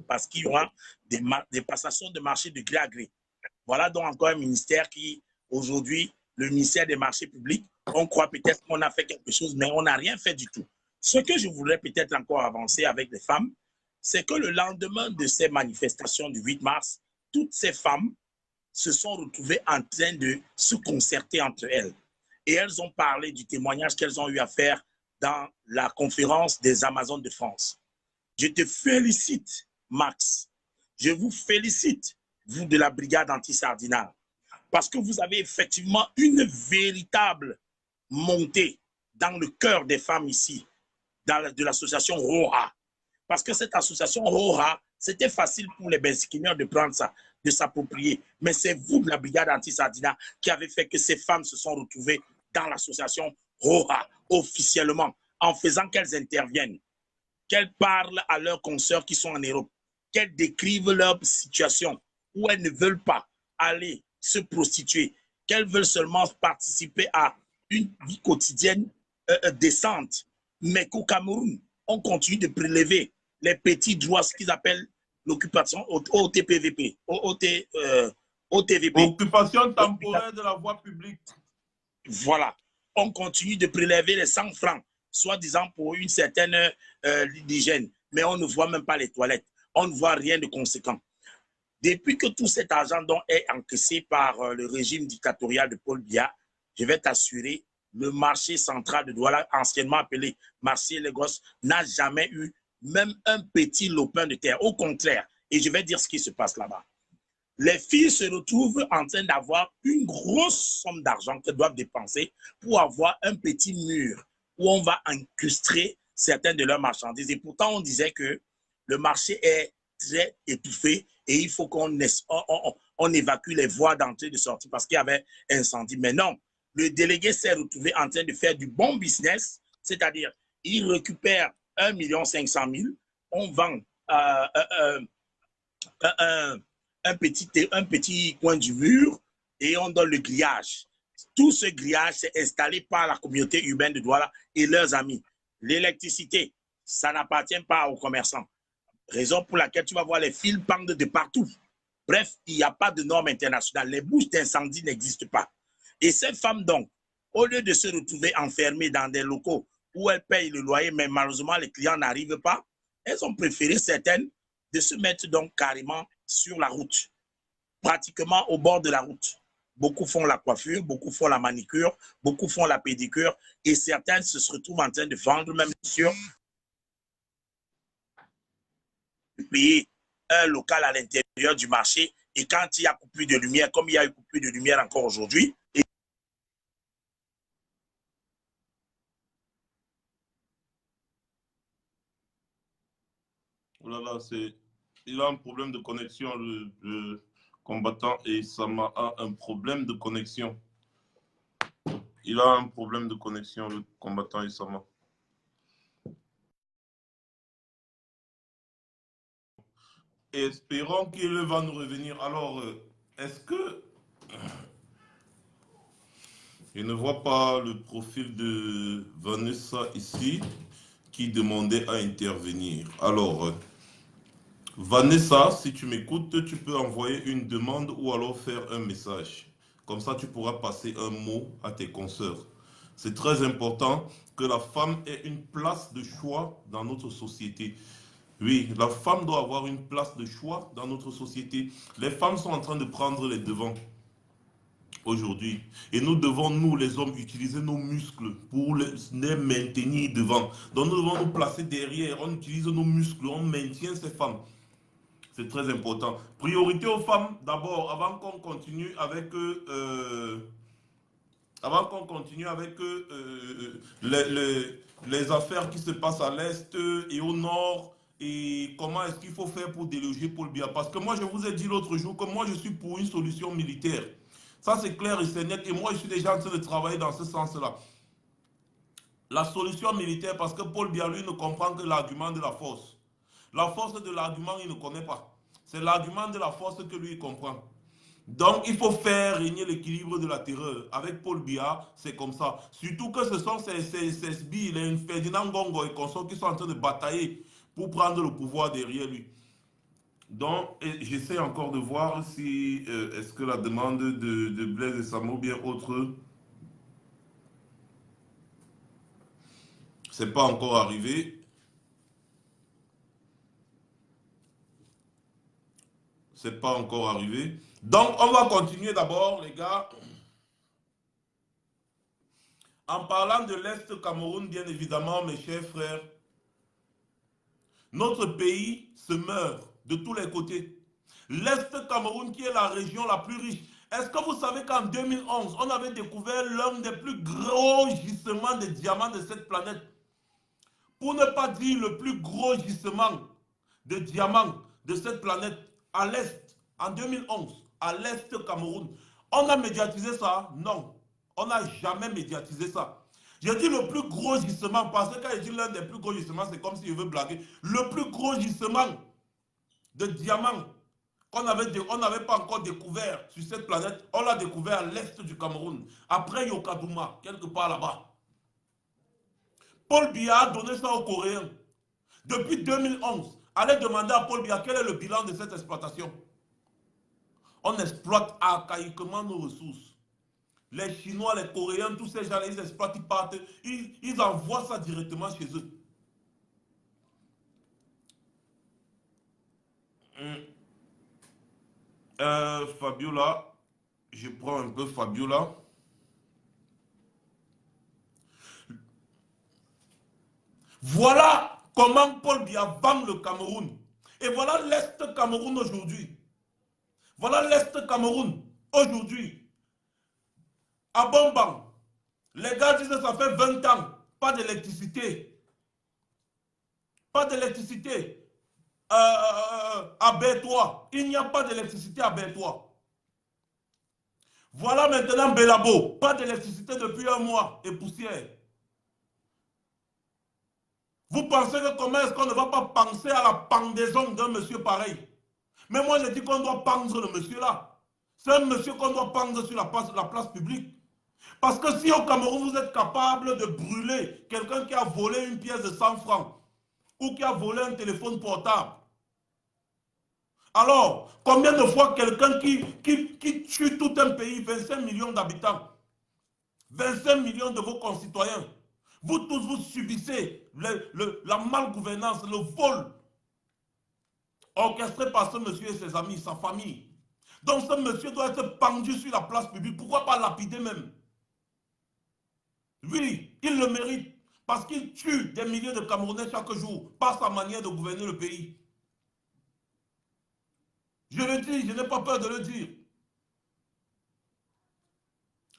B: parce qu'il y aura des passations de marché de gré à gré. Voilà donc encore un ministère qui, aujourd'hui, le ministère des marchés publics, on croit peut-être qu'on a fait quelque chose, mais on n'a rien fait du tout. Ce que je voudrais peut-être encore avancer avec les femmes, c'est que le lendemain de ces manifestations du 8 mars, toutes ces femmes se sont retrouvées en train de se concerter entre elles. Et elles ont parlé du témoignage qu'elles ont eu à faire dans la conférence des Amazones de France. Je te félicite, Max. Je vous félicite, vous de la brigade anti-sardinale, parce que vous avez effectivement une véritable montée dans le cœur des femmes ici, de l'association ROHA. Parce que cette association ROHA, c'était facile pour les Bensiquiniens de prendre ça, de s'approprier. Mais c'est vous, de la brigade anti-sardinat, qui avez fait que ces femmes se sont retrouvées dans l'association ROHA, officiellement, en faisant qu'elles interviennent, qu'elles parlent à leurs consoeurs qui sont en Europe, qu'elles décrivent leur situation, où elles ne veulent pas aller se prostituer, qu'elles veulent seulement participer à une vie quotidienne décente. Mais qu'au Cameroun, on continue de prélever les petits droits, ce qu'ils appellent l'occupation OTPVP, OTVP.
A: Occupation temporaire de la voie publique.
B: Voilà. On continue de prélever les 100 francs, soi-disant pour une certaine hygiène, mais on ne voit même pas les toilettes. On ne voit rien de conséquent. Depuis que tout cet argent donc est encaissé par le régime dictatorial de Paul Biya, je vais t'assurer, le marché central de Douala, anciennement appelé marché Lagos, n'a jamais eu même un petit lopin de terre. Au contraire, et je vais dire ce qui se passe là-bas. Les filles se retrouvent en train d'avoir une grosse somme d'argent qu'elles doivent dépenser pour avoir un petit mur où on va incruster certaines de leurs marchandises. Et pourtant, on disait que le marché est très étouffé et il faut qu'on évacue les voies d'entrée et de sortie parce qu'il y avait incendie. Mais non, le délégué s'est retrouvé en train de faire du bon business, c'est-à-dire il récupère 1 500 000, on vend un petit coin du mur et on donne le grillage. Tout ce grillage s'est installé par la communauté urbaine de Douala et leurs amis. L'électricité, ça n'appartient pas aux commerçants. Raison pour laquelle tu vas voir les fils pendent de partout. Bref, il n'y a pas de normes internationales. Les bouches d'incendie n'existent pas. Et ces femmes, donc, au lieu de se retrouver enfermées dans des locaux où elles payent le loyer, mais malheureusement, les clients n'arrivent pas, elles ont préféré, certaines, de se mettre donc carrément sur la route, pratiquement au bord de la route. Beaucoup font la coiffure, beaucoup font la manicure, beaucoup font la pédicure, et certaines se retrouvent en train de vendre, même sur payer un local à l'intérieur du marché. Et quand il y a coupure de lumière, comme il y a eu coupure de lumière encore aujourd'hui,
A: Oh là là, il a un problème de connexion, le combattant, et Sama a un problème de connexion. Il a un problème de connexion, le combattant et Sama. Espérons qu'il va nous revenir. Alors, est-ce que... Je ne vois pas le profil de Vanessa ici qui demandait à intervenir. Alors, Vanessa, si tu m'écoutes, tu peux envoyer une demande ou alors faire un message. Comme ça, tu pourras passer un mot à tes consoeurs. C'est très important que la femme ait une place de choix dans notre société. Oui, la femme doit avoir une place de choix dans notre société. Les femmes sont en train de prendre les devants aujourd'hui. Et nous devons, nous les hommes, utiliser nos muscles pour les maintenir devant. Donc nous devons nous placer derrière, on utilise nos muscles, on maintient ces femmes. C'est très important. Priorité aux femmes, d'abord, avant qu'on continue avec les affaires qui se passent à l'Est et au Nord, et comment est-ce qu'il faut faire pour déloger Paul Biya. Parce que moi, je vous ai dit l'autre jour que moi, je suis pour une solution militaire. Ça, c'est clair et c'est net. Et moi, je suis déjà en train de travailler dans ce sens-là. La solution militaire, parce que Paul Biya, lui, ne comprend que l'argument de la force. La force de l'argument, il ne connaît pas. C'est l'argument de la force que lui, il comprend. Donc, il faut faire régner l'équilibre de la terreur. Avec Paul Biya, c'est comme ça. Surtout que ce sont ces sbires, les Ferdinand Gongo et consorts qui sont en train de batailler pour prendre le pouvoir derrière lui. Donc, j'essaie encore de voir si est-ce que la demande de Blaise et Samo ou bien autre, c'est pas encore arrivé. C'est pas encore arrivé. Donc, on va continuer d'abord, les gars. En parlant de l'Est Cameroun, bien évidemment, mes chers frères, notre pays se meurt de tous les côtés. L'Est Cameroun, qui est la région la plus riche. Est-ce que vous savez qu'en 2011, on avait découvert l'un des plus gros gisements de diamants de cette planète? Pour ne pas dire le plus gros gisement de diamants de cette planète à l'Est, en 2011, à l'Est Cameroun. On a médiatisé ça? Non. On n'a jamais médiatisé ça. Je dis le plus gros gisement, parce que quand je dis l'un des plus gros gisements, c'est comme si je veux blaguer. Le plus gros gisement de diamants on n'avait pas encore découvert sur cette planète, on l'a découvert à l'est du Cameroun, après Yokadouma, quelque part là-bas. Paul Biya a donné ça aux Coréens. Depuis 2011, allez demander à Paul Biya quel est le bilan de cette exploitation. On exploite archaïquement nos ressources. Les Chinois, les Coréens, tous ces gens-là, ils exploitent, ils partent, ils envoient ça directement chez eux. Fabiola, je prends un peu Fabiola. Voilà comment Paul Biya vend le Cameroun. Et voilà l'Est Cameroun aujourd'hui. Voilà l'Est Cameroun aujourd'hui. À Bomban, les gars disent que ça fait 20 ans, pas d'électricité. Pas d'électricité. À Bertois, il n'y a pas d'électricité à Bertois. Voilà maintenant Belabo, pas d'électricité depuis un mois et poussière. Vous pensez que comment est-ce qu'on ne va pas penser à la pendaison d'un monsieur pareil? Mais moi je dis qu'on doit pendre le monsieur là. C'est un monsieur qu'on doit pendre sur la place publique. Parce que si au Cameroun vous êtes capable de brûler quelqu'un qui a volé une pièce de 100 francs ou qui a volé un téléphone portable, alors combien de fois quelqu'un qui tue tout un pays, 25 millions d'habitants, 25 millions de vos concitoyens, vous tous vous subissez la malgouvernance, le vol orchestré par ce monsieur et ses amis, sa famille. Donc ce monsieur doit être pendu sur la place publique. Pourquoi pas lapider même? Oui, il le mérite. Parce qu'il tue des milliers de Camerounais chaque jour par sa manière de gouverner le pays. Je le dis, je n'ai pas peur de le dire.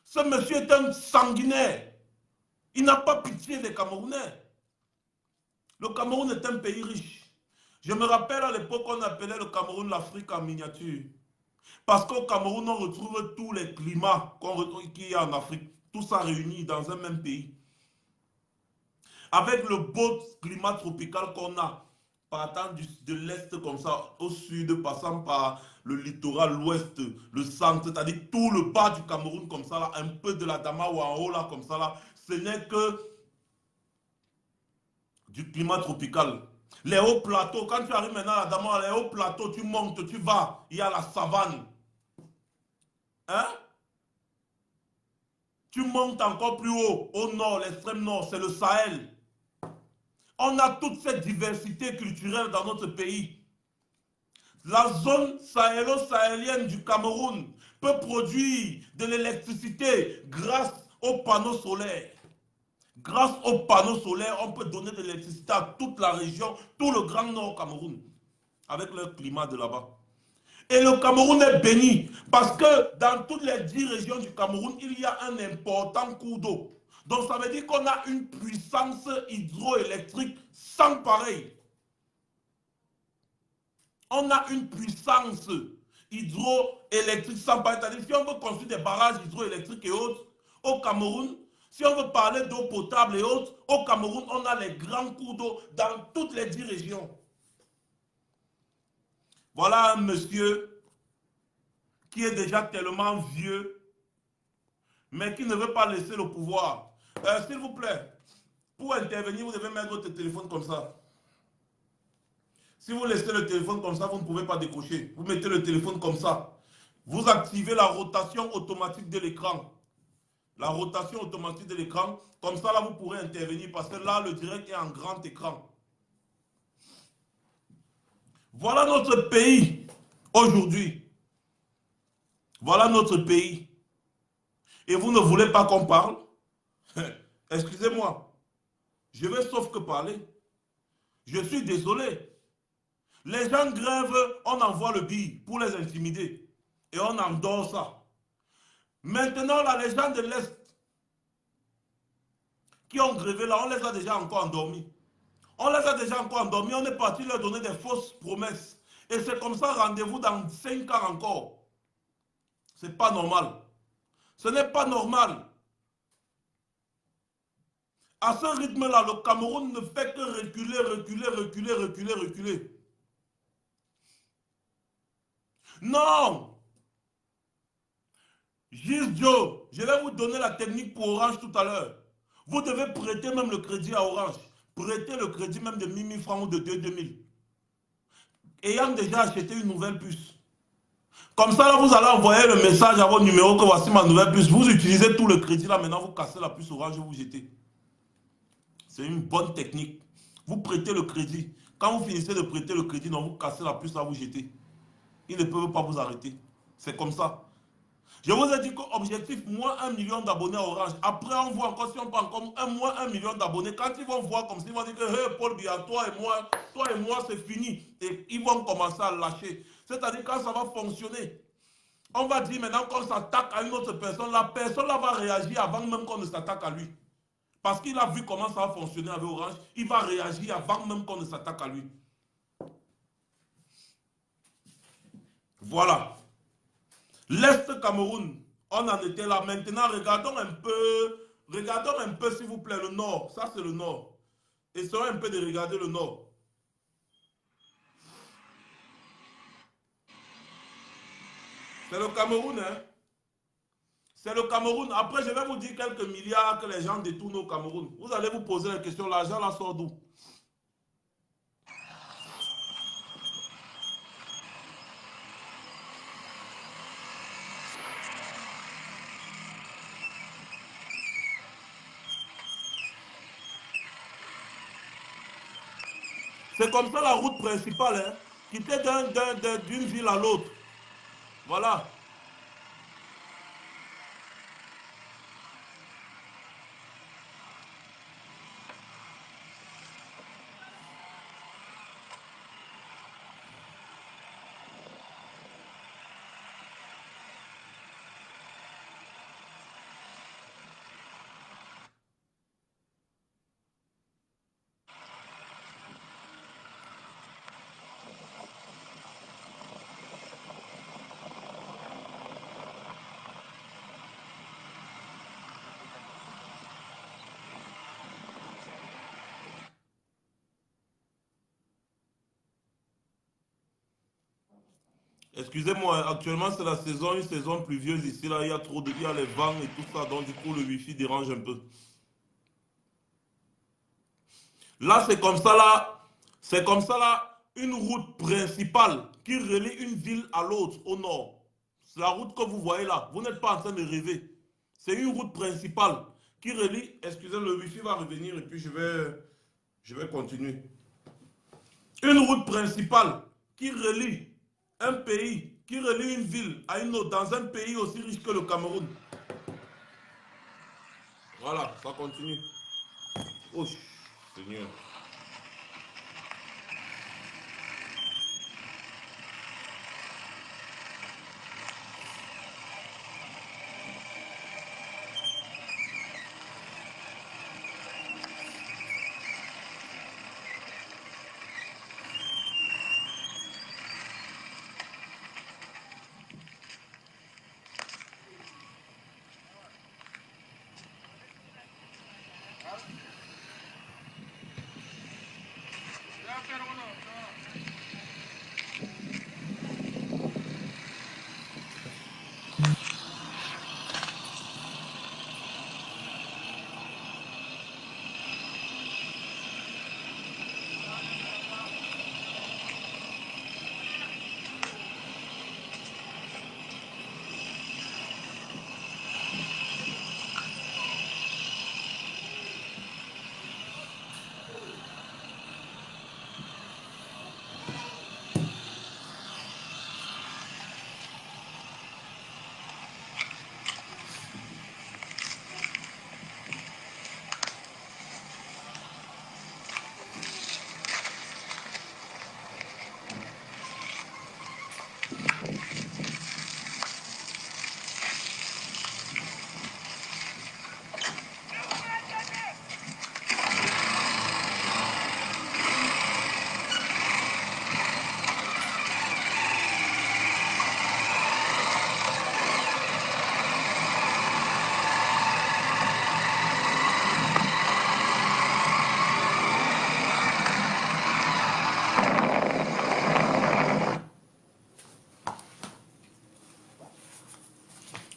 A: Ce monsieur est un sanguinaire. Il n'a pas pitié des Camerounais. Le Cameroun est un pays riche. Je me rappelle à l'époque on appelait le Cameroun l'Afrique en miniature. Parce qu'au Cameroun, on retrouve tous les climats qu'il y a en Afrique. Tout ça réuni dans un même pays. Avec le beau climat tropical qu'on a, partant de l'est comme ça, au sud, passant par le littoral, l'ouest, le centre, c'est-à-dire tout le bas du Cameroun comme ça, là, un peu de la Dama ou en haut, là, comme ça, là, ce n'est que du climat tropical. Les hauts plateaux, quand tu arrives maintenant à la Dama, les hauts plateaux, tu montes, tu vas, il y a la savane. Hein? Tu montes encore plus haut, au nord, l'extrême nord, c'est le Sahel. On a toute cette diversité culturelle dans notre pays. La zone sahélo-sahélienne du Cameroun peut produire de l'électricité grâce aux panneaux solaires. Grâce aux panneaux solaires, on peut donner de l'électricité à toute la région, tout le Grand Nord Cameroun, avec le climat de là-bas. Et le Cameroun est béni parce que dans toutes les 10 régions du Cameroun, il y a un important cours d'eau. Donc ça veut dire qu'on a une puissance hydroélectrique sans pareil. On a une puissance hydroélectrique sans pareil. C'est-à-dire si on veut construire des barrages hydroélectriques et autres au Cameroun, si on veut parler d'eau potable et autres, au Cameroun, on a les grands cours d'eau dans toutes les 10 régions. Voilà un monsieur qui est déjà tellement vieux, mais qui ne veut pas laisser le pouvoir. S'il vous plaît, pour intervenir, vous devez mettre votre téléphone comme ça. Si vous laissez le téléphone comme ça, vous ne pouvez pas décrocher. Vous mettez le téléphone comme ça. Vous activez la rotation automatique de l'écran. La rotation automatique de l'écran. Comme ça, là, vous pourrez intervenir parce que là, le direct est en grand écran. Voilà notre pays aujourd'hui. Voilà notre pays. Et vous ne voulez pas qu'on parle? Excusez-moi. Je vais sauf que parler. Je suis désolé. Les gens grèvent, on envoie le billet pour les intimider. Et on endort ça. Maintenant, là, les gens de l'Est qui ont grévé là, on les a déjà encore endormis. On les a déjà encore endormis, on est parti leur donner des fausses promesses. Et c'est comme ça, rendez-vous dans 5 ans encore. C'est pas normal. Ce n'est pas normal. À ce rythme-là, le Cameroun ne fait que reculer, reculer, reculer, reculer, reculer. Non! Gilles Joe, je vais vous donner la technique pour Orange tout à l'heure. Vous devez prêter même le crédit à Orange. Prêter le crédit même de 1000 francs ou de 2000. Ayant déjà acheté une nouvelle puce. Comme ça, là, vous allez envoyer le message à votre numéro que voici ma nouvelle puce. Vous utilisez tout le crédit là, maintenant vous cassez la puce Orange et vous jetez. C'est une bonne technique. Vous prêtez le crédit. Quand vous finissez de prêter le crédit, non, vous cassez la puce là, vous jetez. Ils ne peuvent pas vous arrêter. C'est comme ça. Je vous ai dit qu'objectif, moins 1 million d'abonnés à Orange. Après, on voit encore si on prend comme moins 1 million d'abonnés. Quand ils vont voir comme ça, ils vont dire que hey, Paul Biya, toi et moi, c'est fini. Et ils vont commencer à lâcher. C'est-à-dire quand ça va fonctionner, on va dire maintenant qu'on s'attaque à une autre personne. La personne là va réagir avant même qu'on ne s'attaque à lui. Parce qu'il a vu comment ça va fonctionner avec Orange. Il va réagir avant même qu'on ne s'attaque à lui. Voilà. L'Est Cameroun, on en était là. Maintenant, regardons un peu s'il vous plaît, le Nord. Ça, c'est le Nord. Essayons un peu de regarder le Nord. C'est le Cameroun, hein. C'est le Cameroun. Après, je vais vous dire quelques milliards que les gens détournent au Cameroun. Vous allez vous poser la question, l'argent là sort d'où? C'est comme ça la route principale, hein. Quitter d'une ville à l'autre. Voilà. Excusez-moi, actuellement c'est la saison, une saison pluvieuse ici, là, il y a trop de, il y a les vents et tout ça, donc du coup le wifi dérange un peu. Là, c'est comme ça là, une route principale qui relie une ville à l'autre au nord. C'est la route que vous voyez là, vous n'êtes pas en train de rêver. C'est une route principale qui relie, excusez, le wifi va revenir et puis Je vais continuer. Une route principale qui relie un pays, qui relie une ville à une autre dans un pays aussi riche que le Cameroun. Voilà, ça continue. Oh, Seigneur.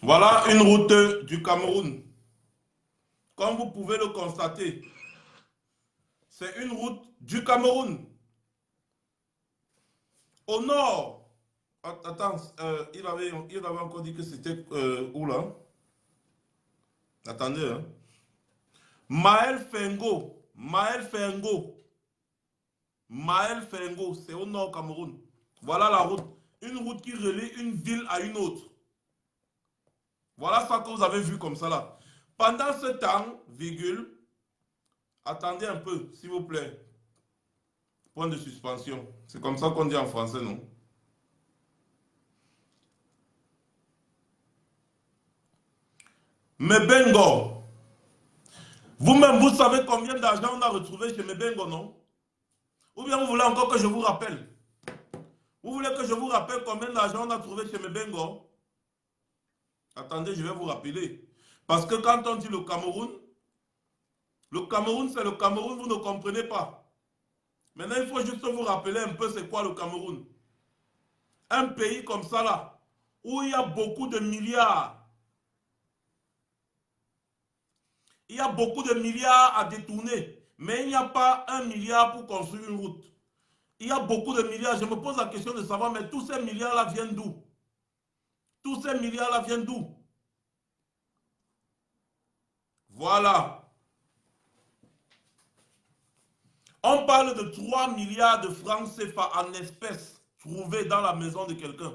A: Voilà une route du Cameroun. Comme vous pouvez le constater, c'est une route du Cameroun. Au nord, attends, il avait encore dit que c'était où là? Attendez, hein. Maël Fengo, c'est au nord Cameroun. Voilà la route. Une route qui relie une ville à une autre. Voilà ça que vous avez vu comme ça là. Pendant ce temps, virgule, attendez un peu, s'il vous plaît. Point de suspension. C'est comme ça qu'on dit en français, non? Mebengo. Vous-même, vous savez combien d'argent on a retrouvé chez Mebengo, non? Ou bien vous voulez encore que je vous rappelle? Vous voulez que je vous rappelle combien d'argent on a trouvé chez Mebengo? Attendez, je vais vous rappeler. Parce que quand on dit le Cameroun, c'est le Cameroun, vous ne comprenez pas. Maintenant, il faut juste vous rappeler un peu c'est quoi le Cameroun. Un pays comme ça là, où il y a beaucoup de milliards. Il y a beaucoup de milliards à détourner, mais il n'y a pas 1 milliard pour construire une route. Il y a beaucoup de milliards. Je me pose la question de savoir, mais tous ces milliards-là viennent d'où? Tous ces milliards-là viennent d'où? Voilà. On parle de 3 milliards de francs CFA en espèces trouvés dans la maison de quelqu'un.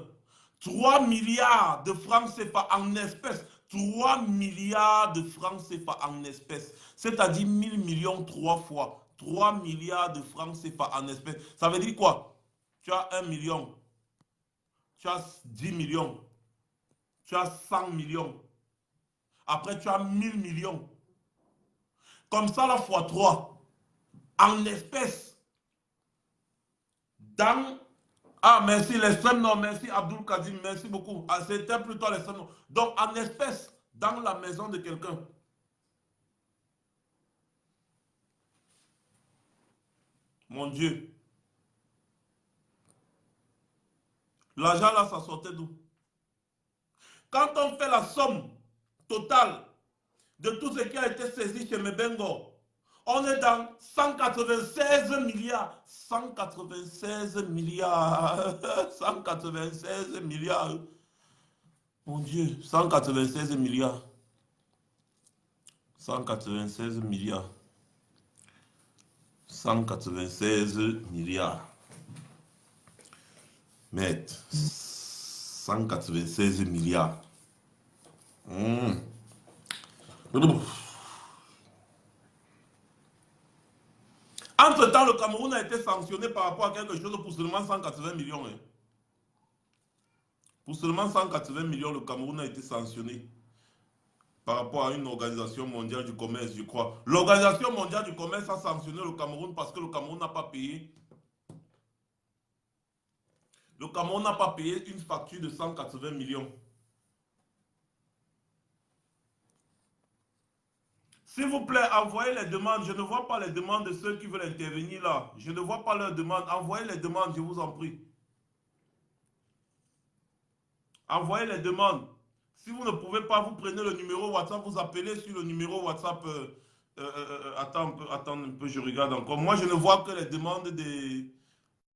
A: 3 milliards de francs CFA en espèces. 3 milliards de francs CFA en espèces. C'est-à-dire 1000 millions 3 fois. 3 milliards de francs CFA en espèces. Ça veut dire quoi? Tu as 1 million. Tu as 10 millions. Tu as 100 millions. Après, tu as 1000 millions. Comme ça, la fois 3. En espèces. Dans... Ah, merci, l'extrême nord. Merci, Abdul Kadim. Merci beaucoup. Ah, c'était plutôt l'extrême nord. Donc, en espèces, dans la maison de quelqu'un. Mon Dieu. L'argent là, ça sortait d'où? Quand on fait la somme totale de tout ce qui a été saisi chez Mebengo, on est dans 196 milliards. 196 milliards. 196 milliards. Mon Dieu, 196 milliards. 196 milliards. 196 milliards. Maître, 196 milliards. Entre-temps, le Cameroun a été sanctionné par rapport à quelque chose pour seulement 180 millions. Hein. Pour seulement 180 millions, le Cameroun a été sanctionné par rapport à une organisation mondiale du commerce, je crois. L'organisation mondiale du commerce a sanctionné le Cameroun parce que le Cameroun n'a pas payé. Le Cameroun n'a pas payé une facture de 180 millions. S'il vous plaît, envoyez les demandes. Je ne vois pas les demandes de ceux qui veulent intervenir là. Je ne vois pas leurs demandes. Envoyez les demandes, je vous en prie. Envoyez les demandes. Si vous ne pouvez pas, vous prenez le numéro WhatsApp, vous appelez sur le numéro WhatsApp. Attends un peu, je regarde encore. Moi, je ne vois que les demandes des